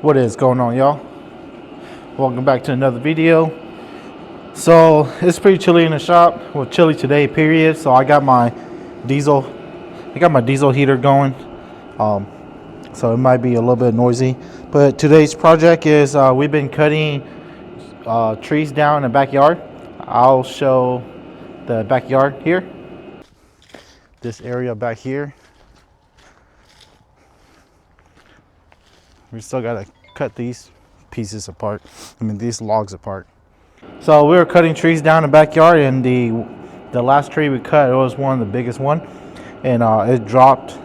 What is going on, y'all? Welcome back to another video. So it's pretty chilly in the shop. Well, chilly today, period. So I got my diesel heater going. So it might be a little bit noisy. But today's project is we've been cutting trees down in the backyard. I'll show the backyard here. This area back here. We still gotta cut these pieces apart. These logs apart. So we were cutting trees down in the backyard, and the last tree we cut, it was one of the biggest one, and it dropped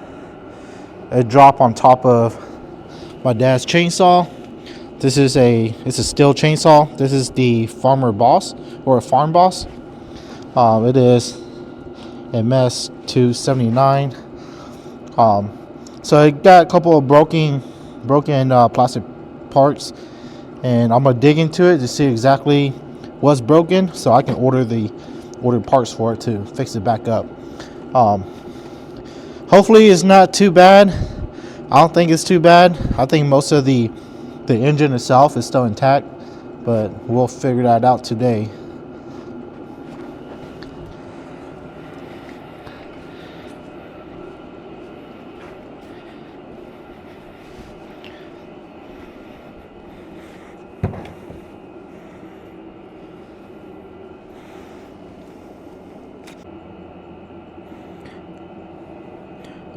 on top of my dad's chainsaw. It's a Stihl chainsaw. This is the Farmer Boss or a Farm Boss. It is MS 279. So it got a couple of broken plastic parts, and I'm gonna dig into it to see exactly what's broken so I can order parts for it to fix it back up. Hopefully it's not too bad. I don't think it's too bad. I think most of the engine itself is still intact, but we'll figure that out today.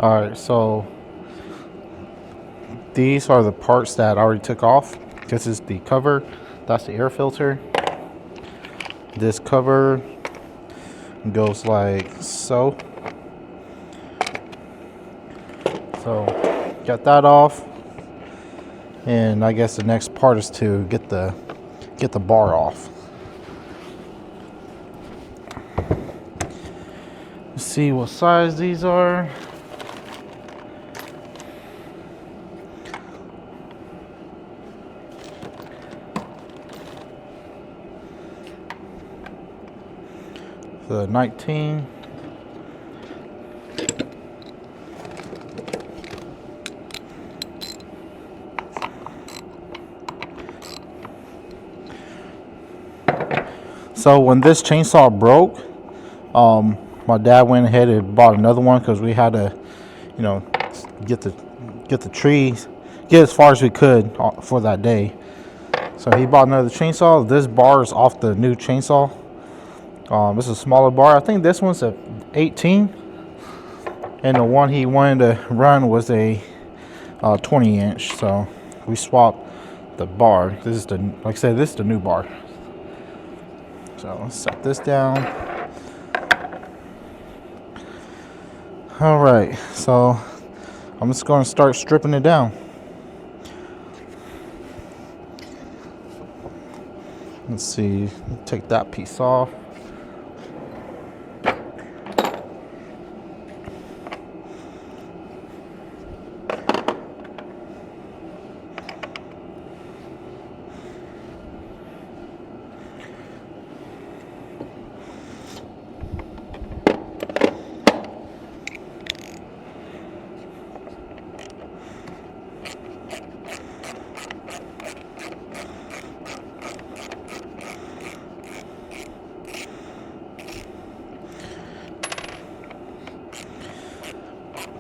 Alright, so these are the parts that I already took off. This is the cover, that's the air filter. This cover goes like so. So got that off, and I guess the next part is to get the bar off. Let's see what size these are. The 19. So when this chainsaw broke, my dad went ahead and bought another one because we had to, get the trees, get as far as we could for that day. So he bought another chainsaw. This bar is off the new chainsaw. This is a smaller bar. I think this one's a 18, and the one he wanted to run was a 20 inch. So we swapped the bar. This is like I said, this is the new bar. So let's set this down. All right, so I'm just going to start stripping it down. Let's see, take that piece off.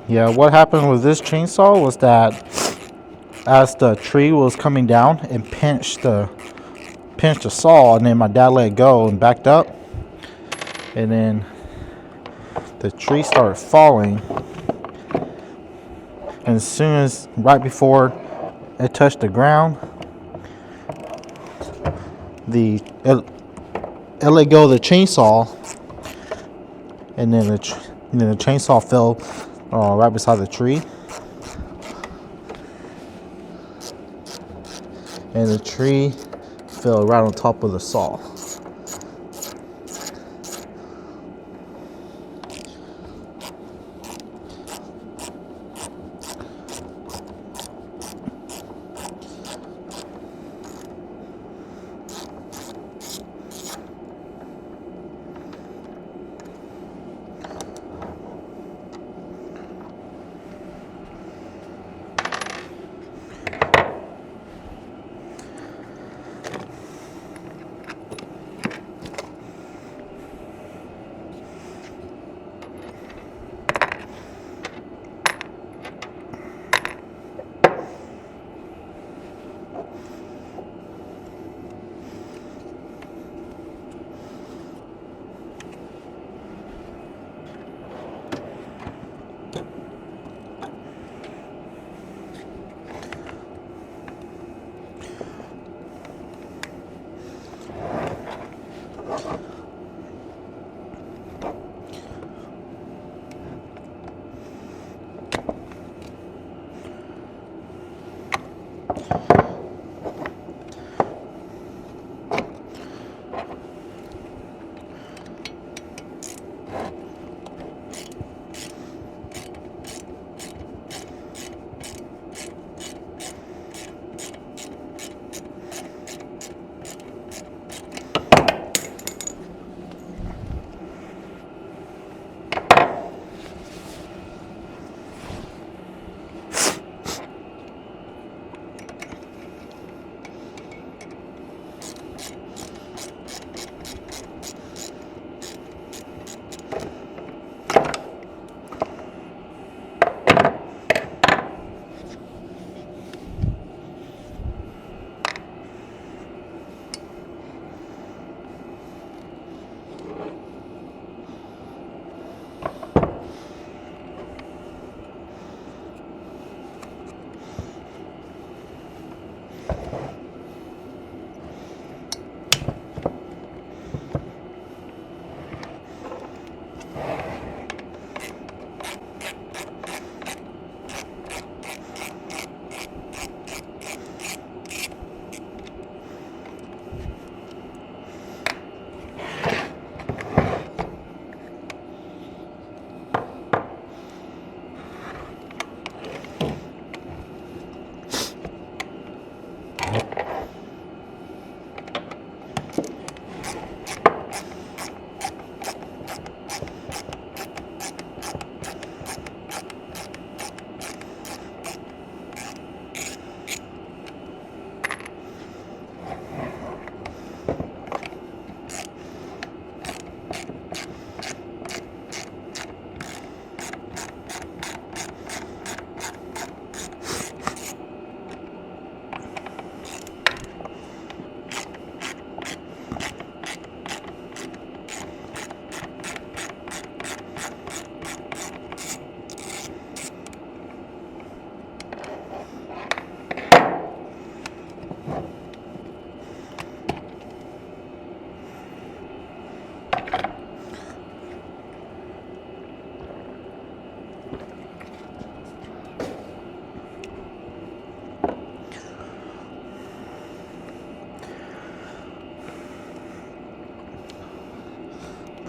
Yeah, what happened with this chainsaw was that as the tree was coming down, it pinched the saw, and then my dad let go and backed up, and then the tree started falling. And as soon as right before it touched the ground, it let go of the chainsaw, and then the chainsaw fell right beside the tree, and the tree fell right on top of the saw.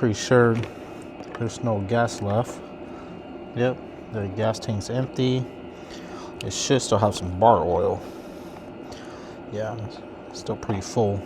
pretty sure there's no gas left. Yep, the gas tank's empty. It should still have some bar oil. Yeah, it's still pretty full.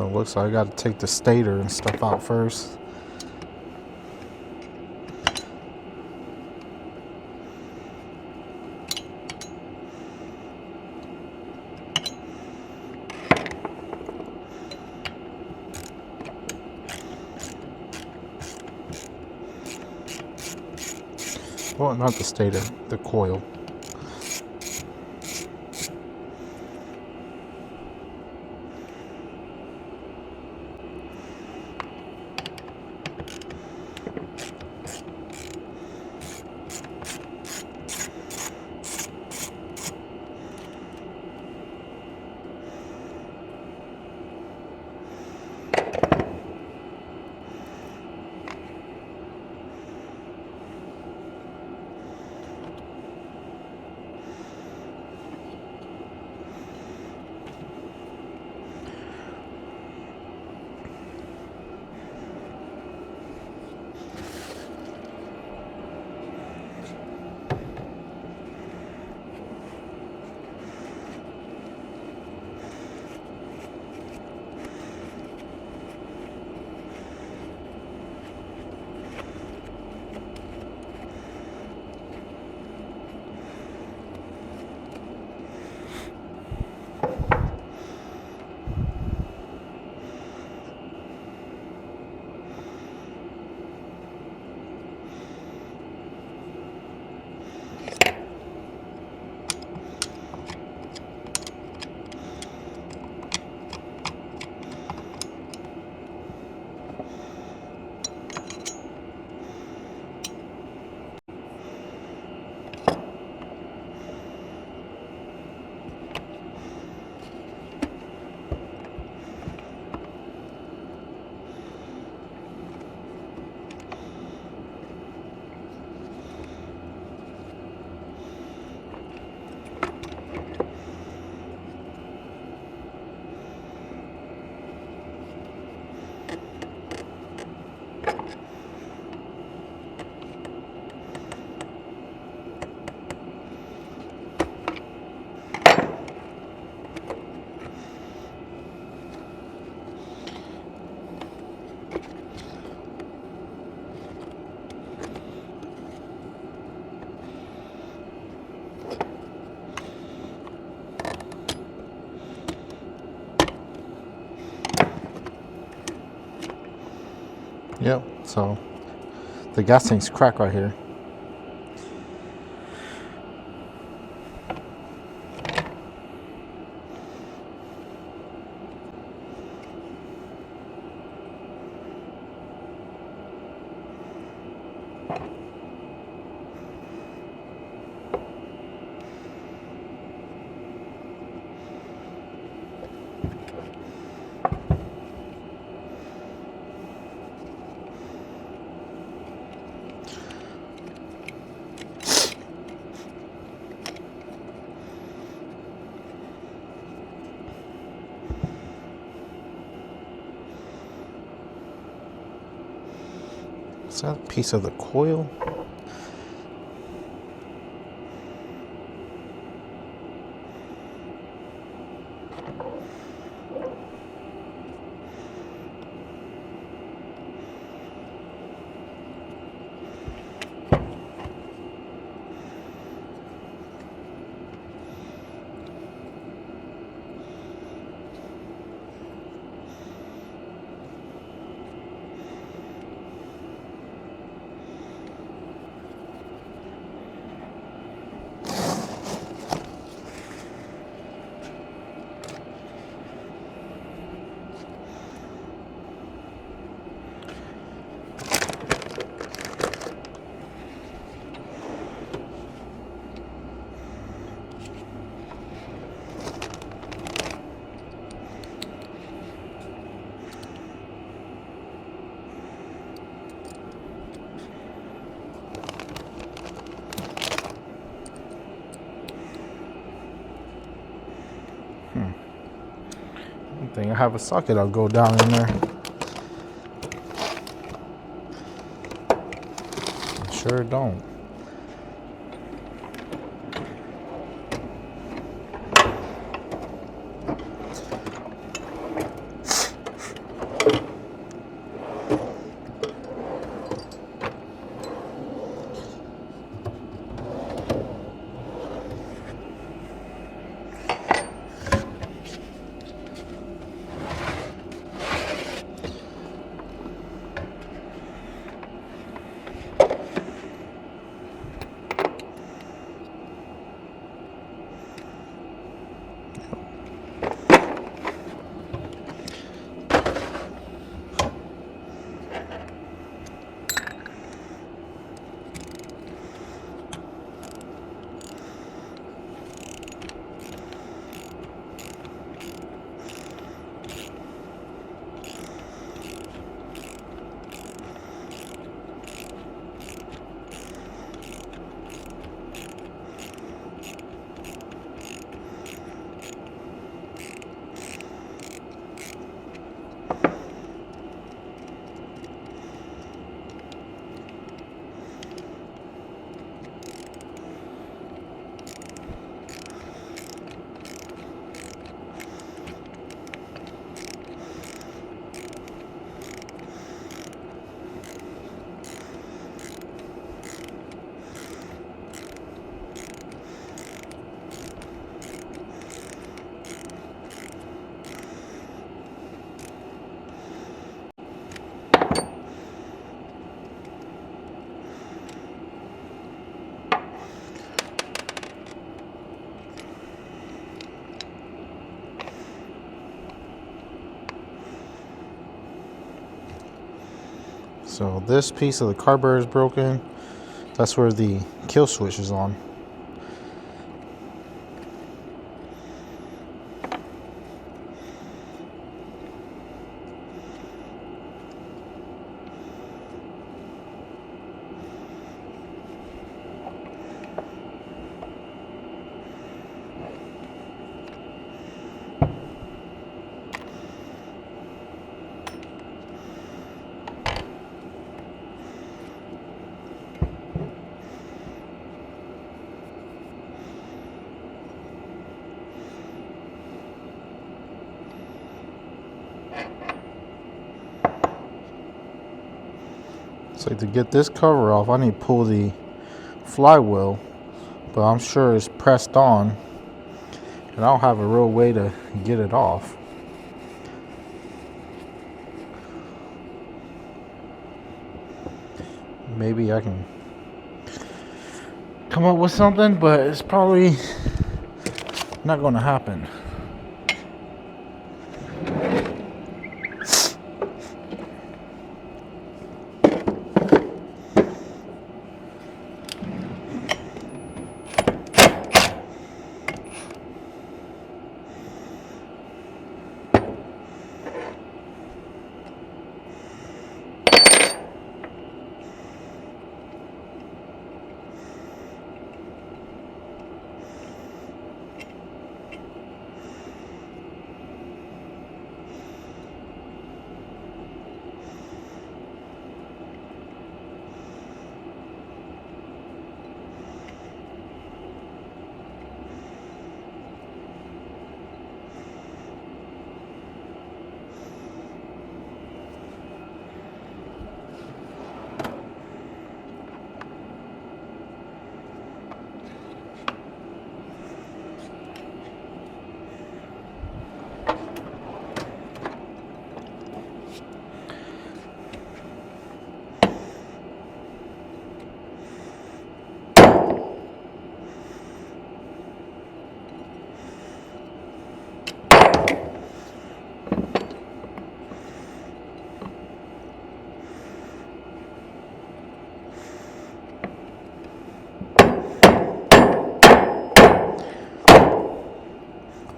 So it looks like I got to take the stator and stuff out first. Well, not the stator, the coil. Yep, so the gas tank's cracked right here. Is that a piece of the coil? I think I have a socket I'll go down in there. I sure don't. So this piece of the carburetor is broken. That's where the kill switch is on. So to get this cover off, I need to pull the flywheel, but I'm sure it's pressed on, and I don't have a real way to get it off. Maybe I can come up with something, but it's probably not going to happen.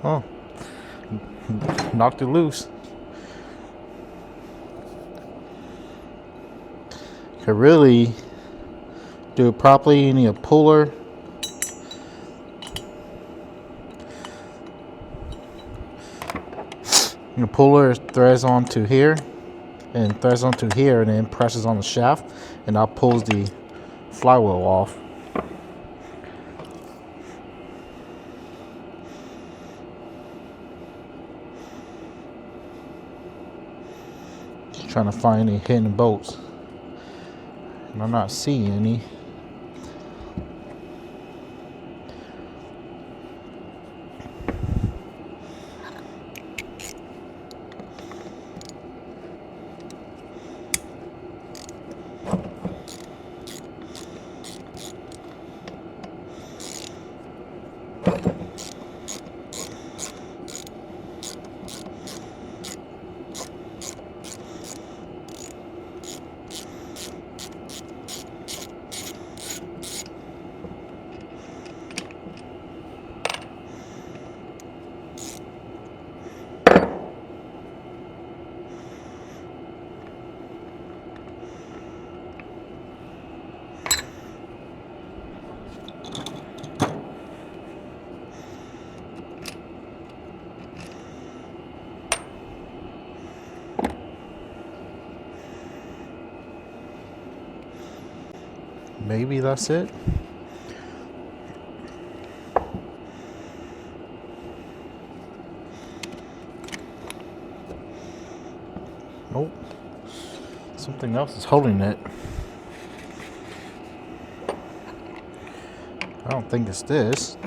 Oh, knocked it loose. To really do it properly, you need a puller. The puller threads onto here and threads onto here and then presses on the shaft, and that pulls the flywheel off. trying to find any hidden bolts, and I'm not seeing any. Maybe that's it. Nope. Something else is holding it. I don't think it's this.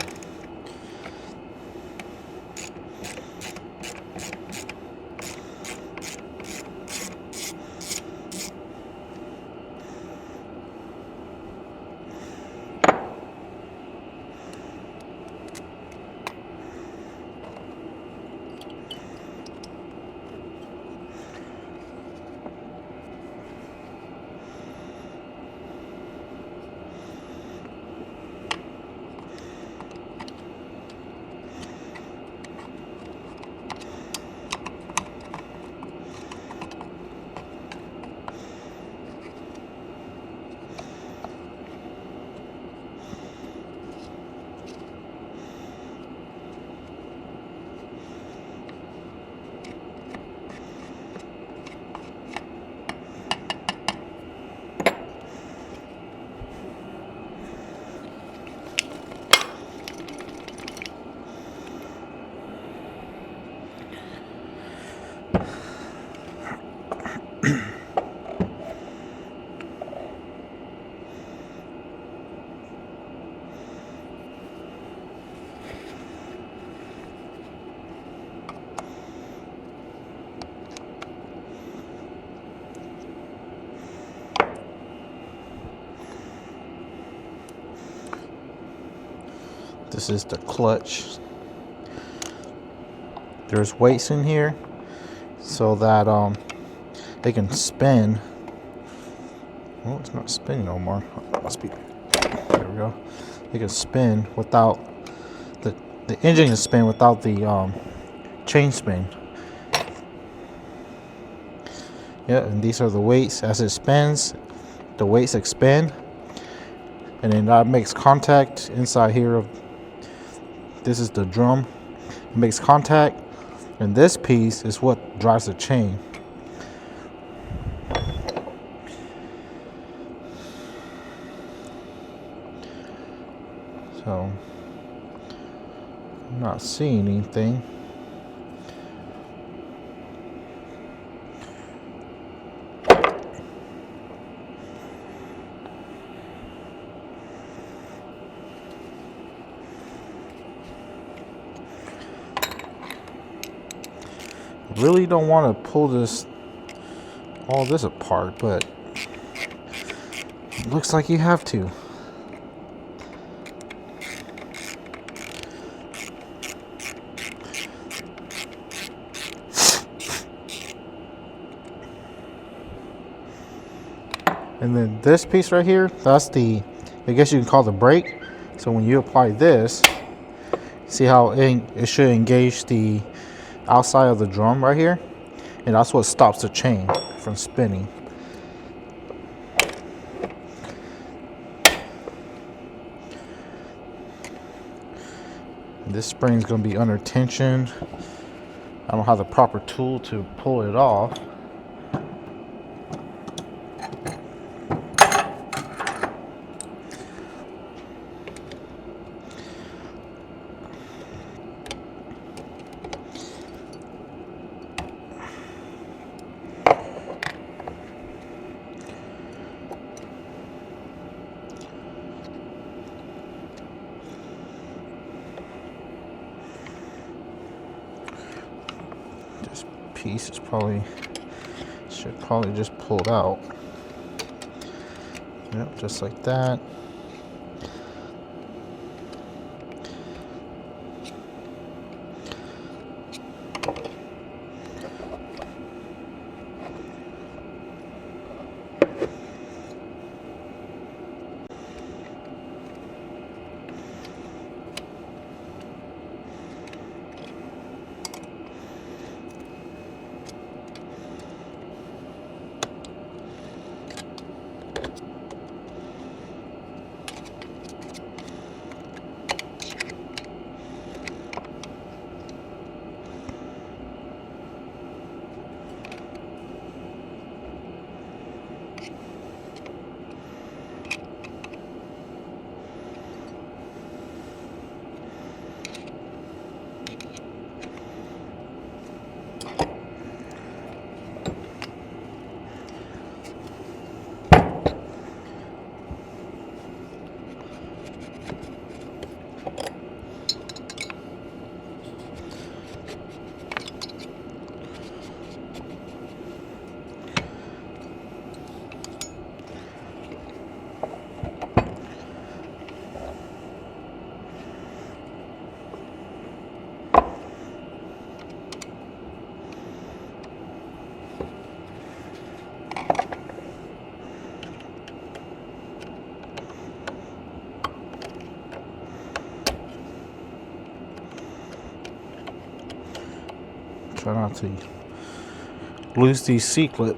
This is the clutch. There's weights in here so that they can spin. Well, it's not spinning no more. Must be. There we go. They can spin without the engine can spin without the chain spin. Yeah, and these are the weights. As it spins, the weights expand, and then that makes contact inside here of. This is the drum. It makes contact, and this piece is what drives the chain. So I'm not seeing anything. Really don't want to pull all this apart, but it looks like you have to. And then this piece right here, that's I guess you can call the brake. So when you apply this, see how it should engage the outside of the drum right here, and that's what stops the chain from spinning. This spring is going to be under tension. I don't have the proper tool to pull it off. piece is probably should probably just pull it out. Yep, just like that. Try not to lose these C-clip.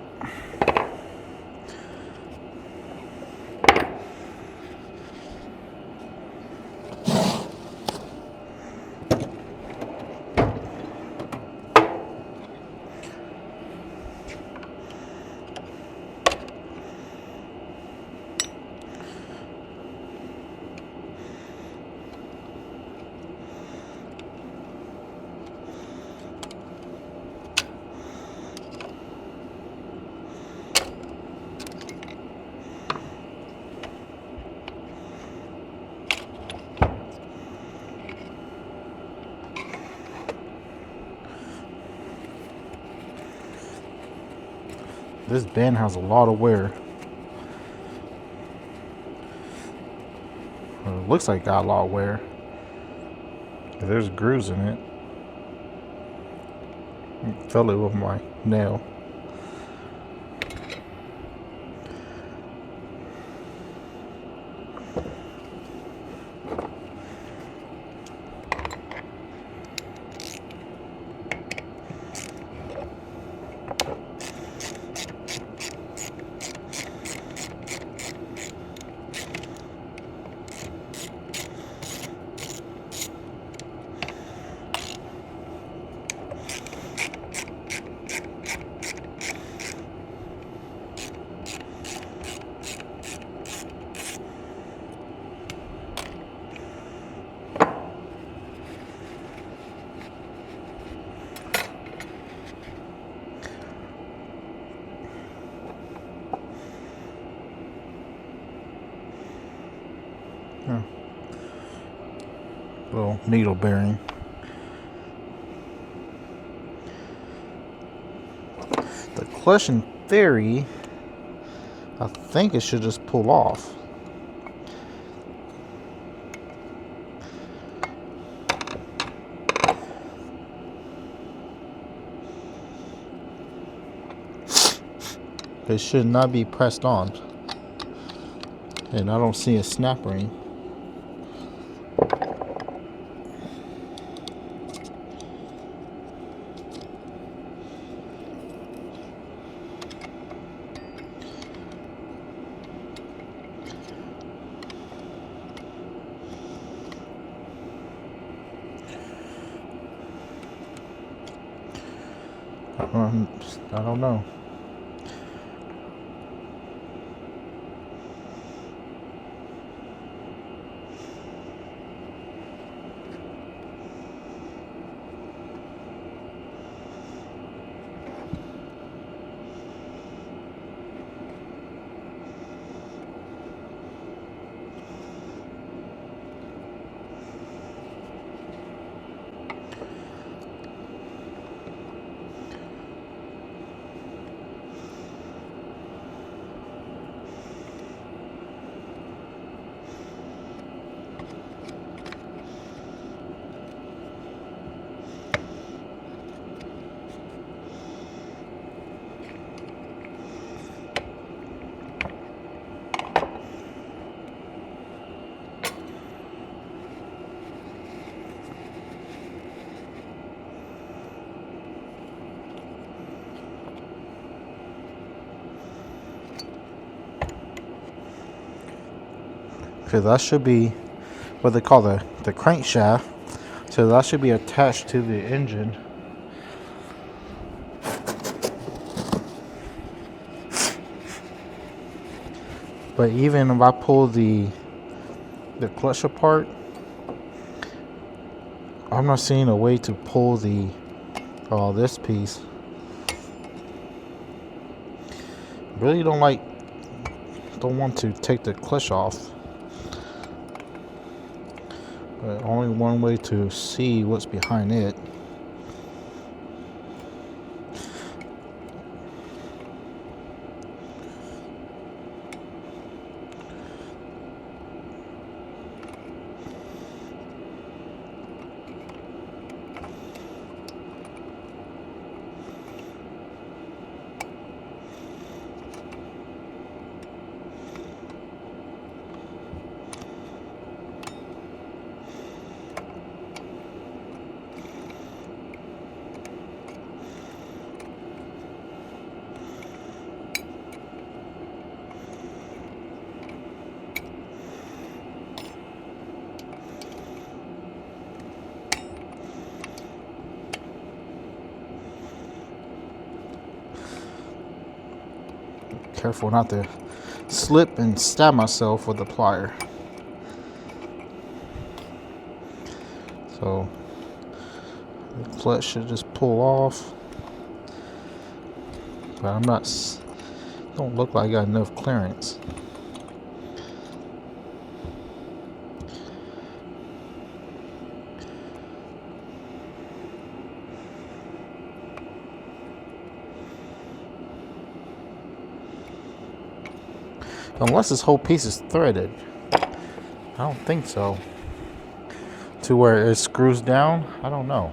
This band has a lot of wear. It looks like it got a lot of wear. There's grooves in it. I felt it with my nail. Little needle bearing. The clutch, in theory, I think it should just pull off. It should not be pressed on. And I don't see a snap ring. I don't know. because that should be what they call the crankshaft. So that should be attached to the engine. But even if I pull the clutch apart, I'm not seeing a way to pull this piece. Really don't want to take the clutch off. But only one way to see what's behind it. Careful not to slip and stab myself with the plier. So the clutch should just pull off. But don't look like I got enough clearance. Unless this whole piece is threaded. I don't think so. To where it screws down? I don't know.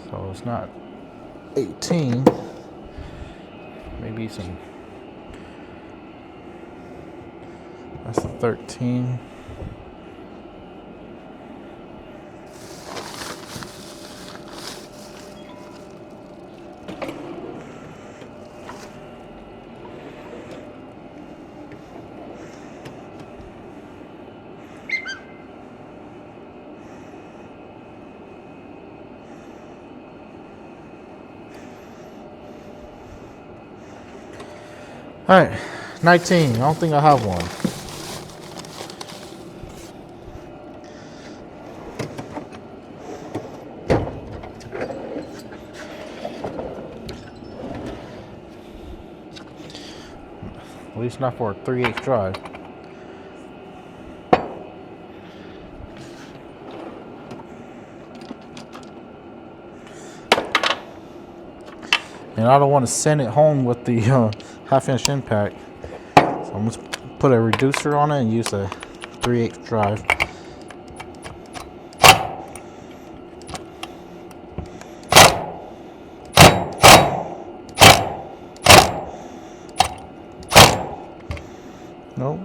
So it's not 18. Maybe some. That's the 13. All right, 19. I don't think I have one. At least not for a 3/8 drive. And I don't want to send it home with the half-inch impact. So I'm going to put a reducer on it and use a 3/8 drive. Nope.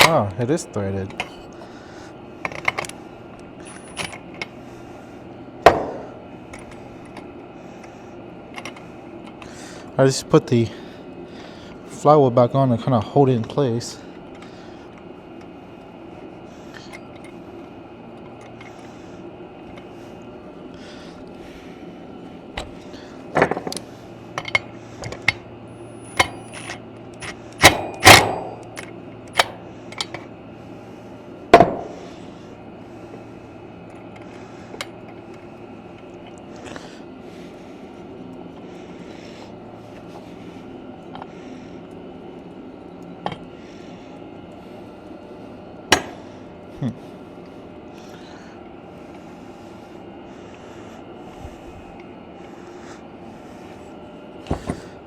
Oh, it is threaded. I just put the flywheel back on and kind of hold it in place.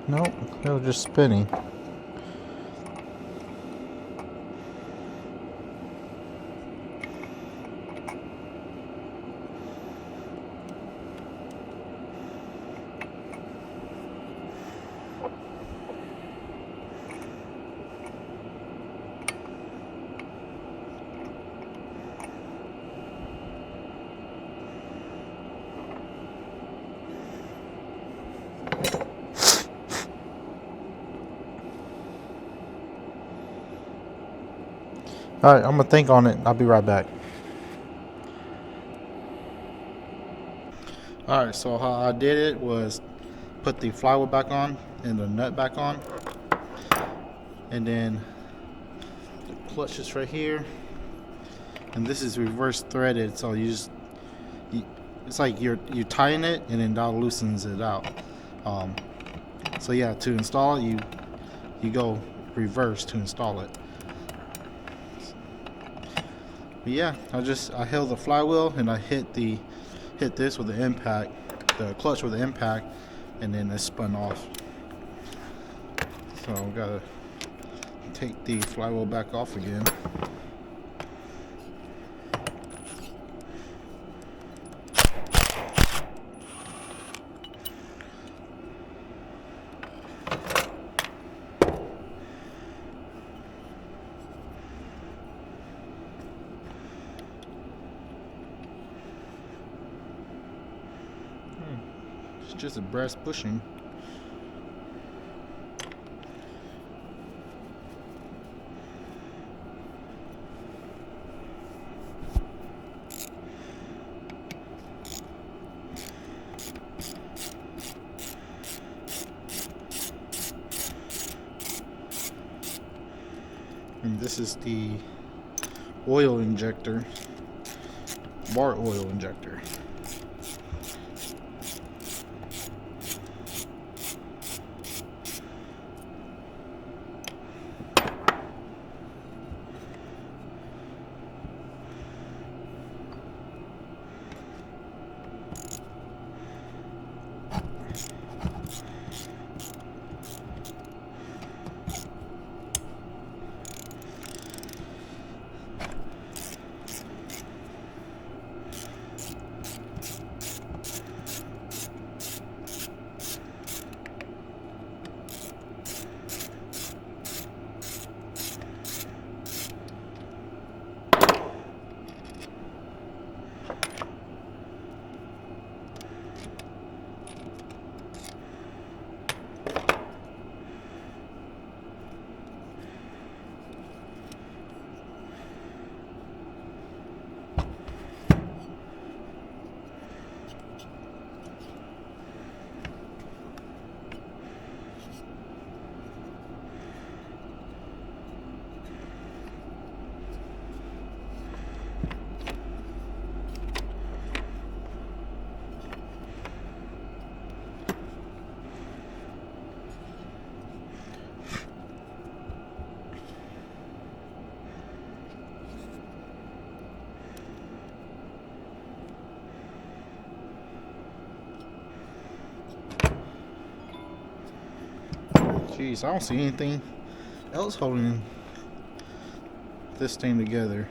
Nope, it was just spinning. Alright, I'm gonna think on it. I'll be right back. Alright, so how I did it was put the flywheel back on and the nut back on, and then the clutch is right here, and this is reverse threaded, so it's like you're tying it and then that loosens it out. So yeah, to install it, you go reverse to install it. But yeah, I held the flywheel and I hit this with the impact, the clutch with the impact, and then it spun off. So I gotta take the flywheel back off again. It's just a brass bushing. And this is the oil injector, bar oil injector. Jeez, I don't see anything else holding this thing together.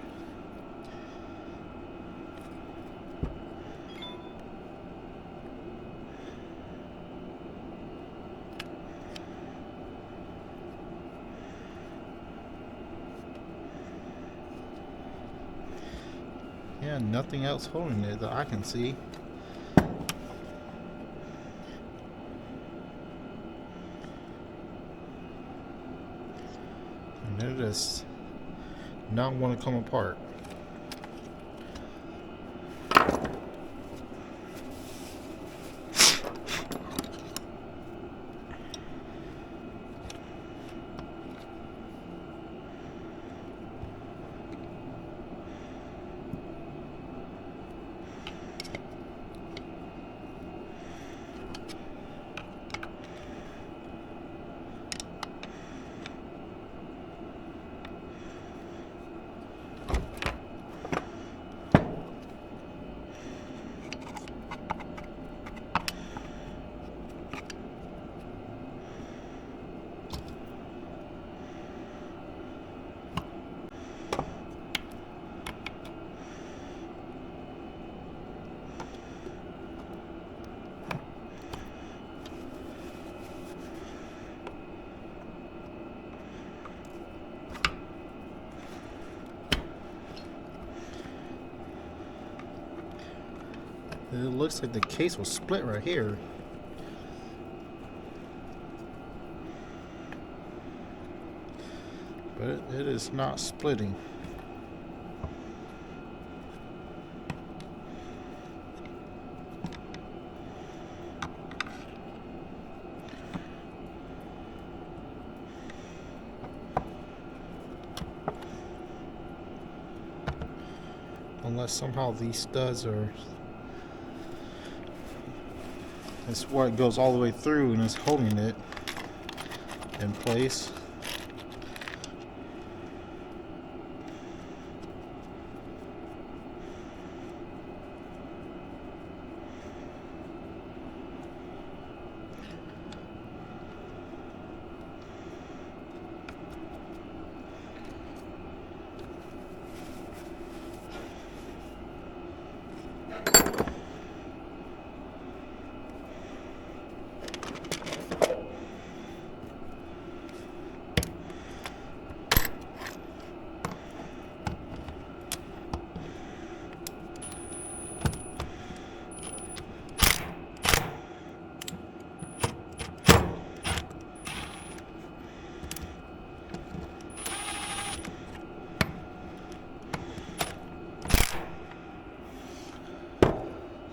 Yeah, nothing else holding it that I can see. And it does not want to come apart. looks like the case was split right here. But it is not splitting. Unless somehow these studs are, it's what goes all the way through and is holding it in place.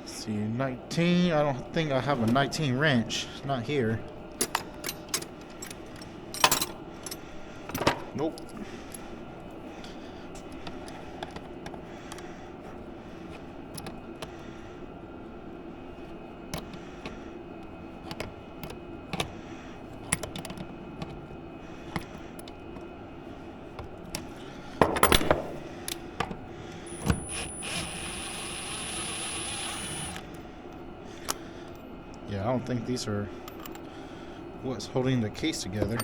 See, 19, I don't think I have a 19 wrench. Not here. Nope. Yeah, I don't think these are what's holding the case together.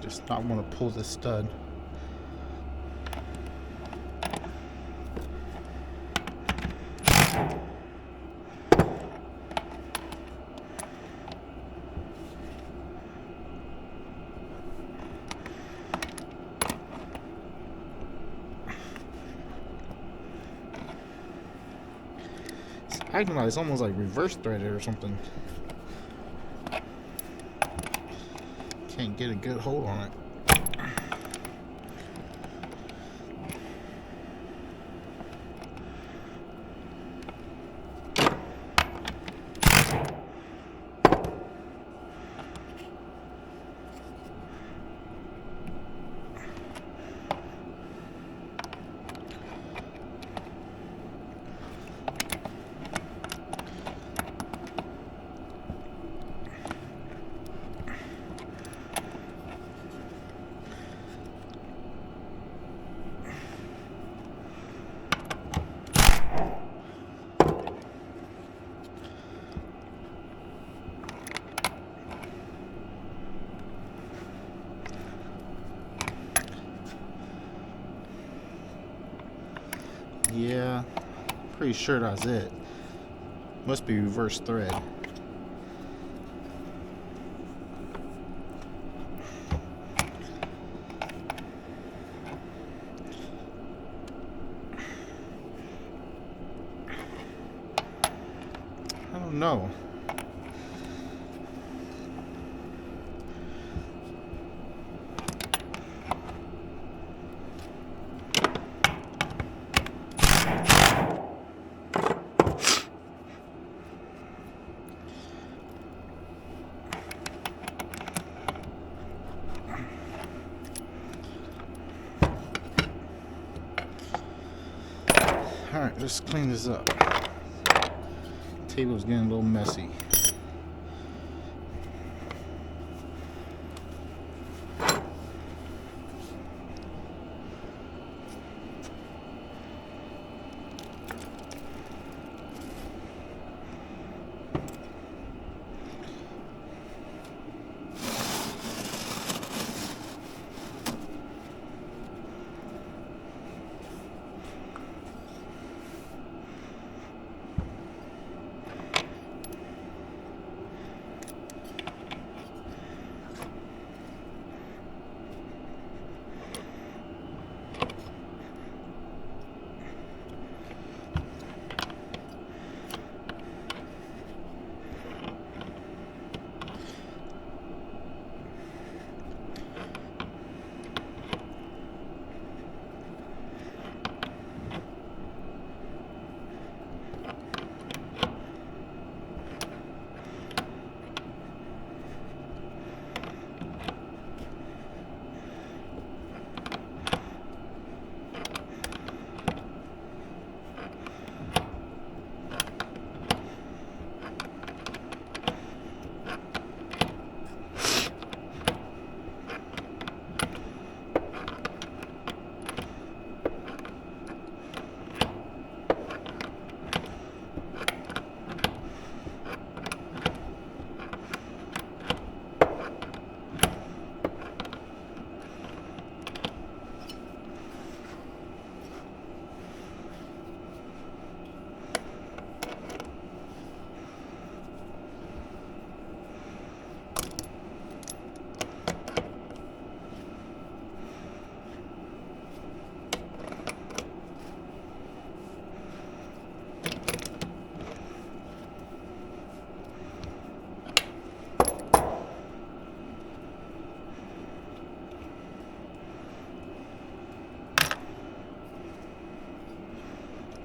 Just not want to pull this stud. It's acting like it's almost like reverse threaded or something. Can't get a good hold on it. sure that's it. Must be reverse thread. I don't know. Alright, let's clean this up. Table's getting a little messy.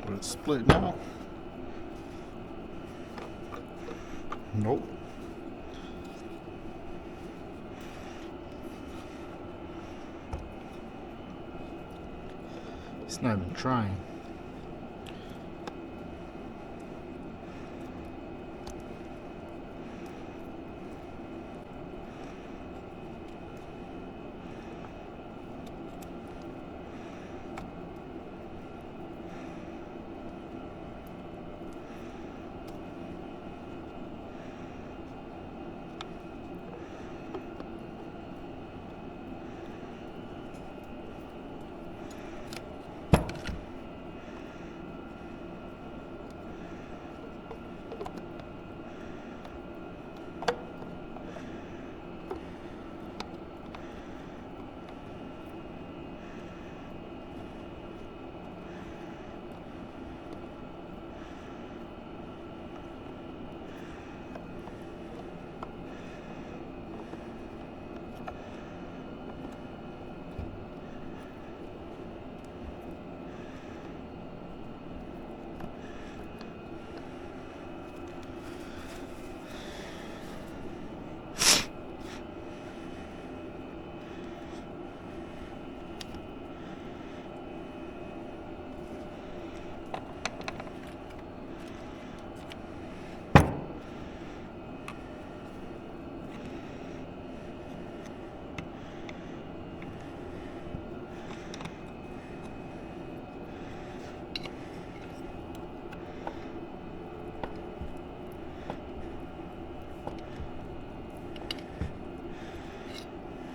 Will it split now? Nope. It's not even trying.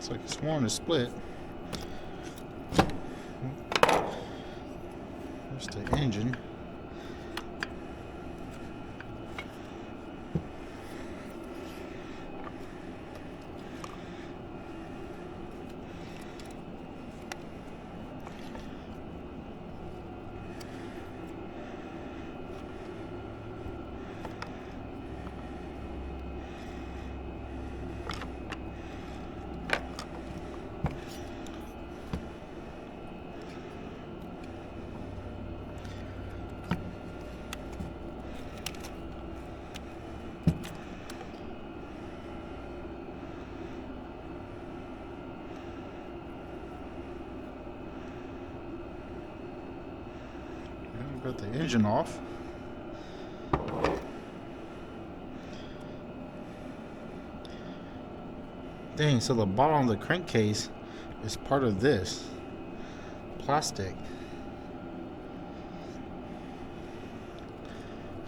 Looks like it's wanting to split. There's the engine. engine off. Dang, so the bottom of the crankcase is part of this plastic.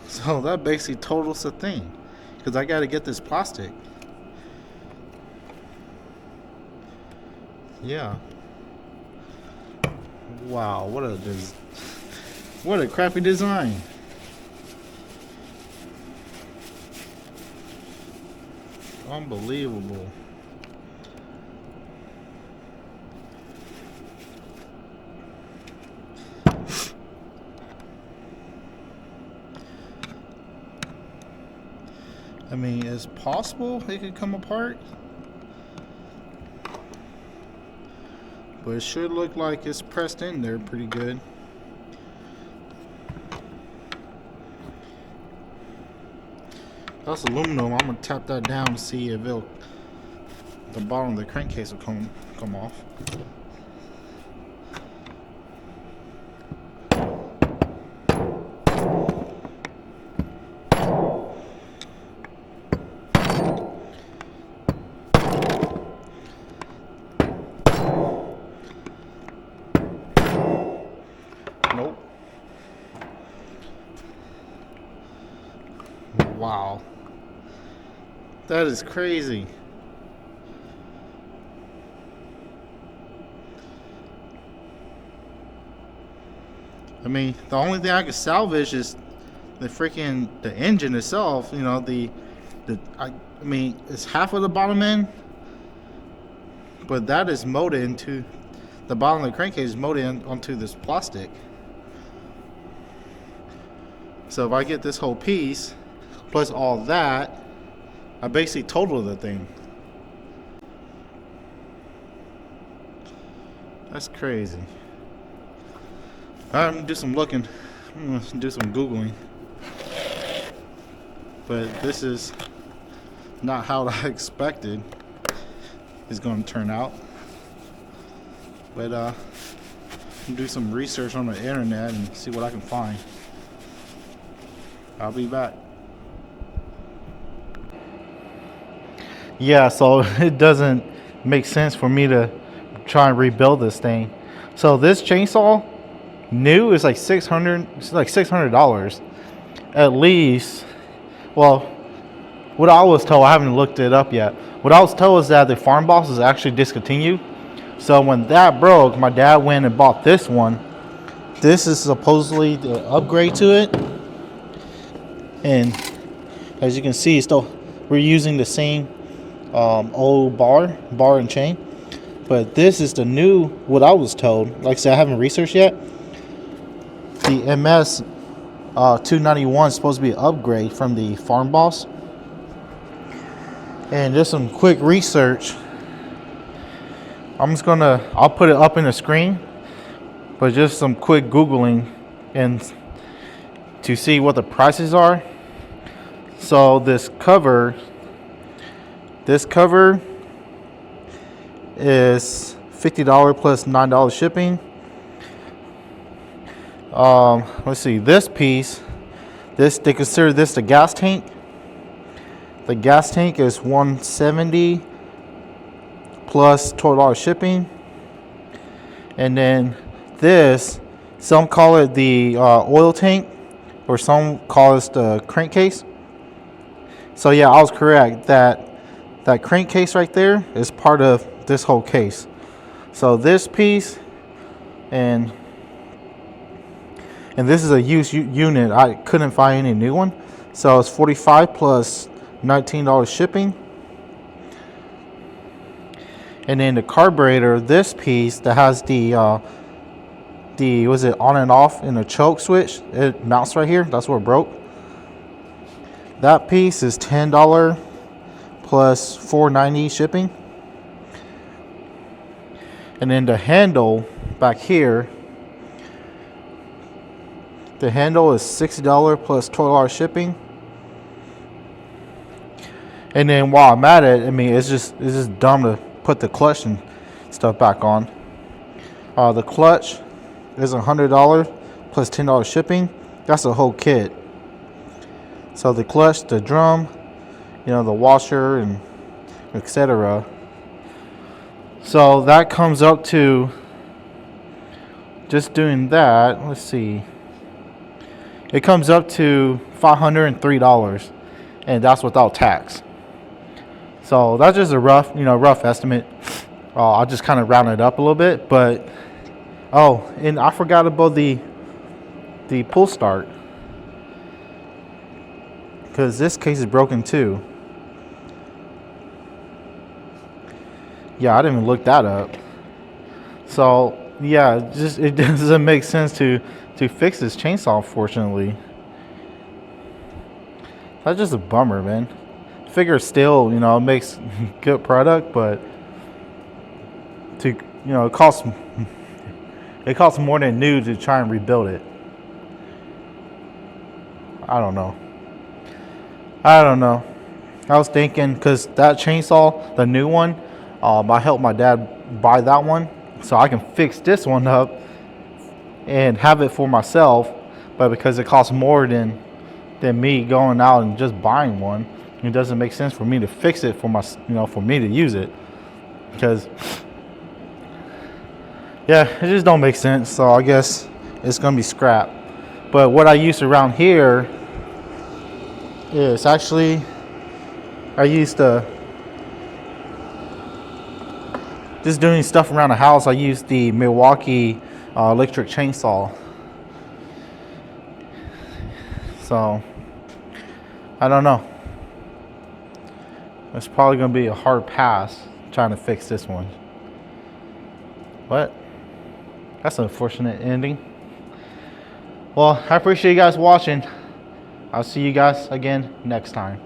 So that basically totals the thing, because I got to get this plastic. Yeah. Wow, what a crappy design. Unbelievable. I mean, it's possible it could come apart, but it should look like it's pressed in there pretty good. That's aluminum. I'm gonna tap that down to see if the bottom of the crankcase will come off. Nope. Wow. That is crazy. I mean, the only thing I could salvage is the engine itself. You know, I mean, it's half of the bottom end, but that is molded into the bottom of the crankcase is molded onto this plastic. So if I get this whole piece plus all that, I basically totaled the thing. That's crazy. I'm gonna do some looking. I'm gonna do some Googling. But this is not how I expected it's gonna turn out. But I'm gonna do some research on the internet and see what I can find. I'll be back. Yeah, so it doesn't make sense for me to try and rebuild this thing. So this chainsaw new is like $600. It's like $600 at least. Well, what I was told, I haven't looked it up yet. What I was told is that the Farm Boss is actually discontinued. So when that broke, my dad went and bought this one. This is supposedly the upgrade to it. And as you can see, we're using the same old bar and chain. But this is the new, what I was told. Like I said, I haven't researched yet. The MS 291 is supposed to be an upgrade from the Farm Boss. And just some quick research. I'll put it up in the screen, but just some quick Googling and to see what the prices are. So this cover is $50 plus $9 shipping. Let's see, this piece, they consider this the gas tank. The gas tank is $170 plus $12 shipping. And then this, some call it the oil tank, or some call it the crankcase. So yeah, I was correct. That crankcase right there is part of this whole case. So this piece and this is a used unit. I couldn't find any new one. So it's $45 plus $19 shipping. And then the carburetor, this piece that has the was it on and off in the choke switch, it mounts right here. That's where it broke. That piece is $10 plus $4.90 shipping. And then the handle back here, the handle is $60 plus $12 shipping. And then while I'm at it, I mean, it's just dumb to put the clutch and stuff back on. The clutch is $100 plus $10 shipping. That's a whole kit. So the clutch, the drum, you know, the washer, and etc. So that comes up to, just doing that, let's see, it comes up to $503, and that's without tax. So that's just a rough estimate. I'll just kind of round it up a little bit. But and I forgot about the pull start, because this case is broken too. Yeah, I didn't even look that up. So yeah, it doesn't make sense to fix this chainsaw, unfortunately. That's just a bummer, man. Figure Stihl, it makes good product, but it costs more than new to try and rebuild it. I don't know. I was thinking, because that chainsaw, the new one, I helped my dad buy that one, so I can fix this one up and have it for myself. But because it costs more than me going out and just buying one, it doesn't make sense for me to fix it for for me to use it. Because it just don't make sense. So I guess it's gonna be scrap. But what I use around here is actually, I used to, just doing stuff around the house, I use the Milwaukee electric chainsaw. So I don't know. It's probably going to be a hard pass trying to fix this one. But that's an unfortunate ending. Well, I appreciate you guys watching. I'll see you guys again next time.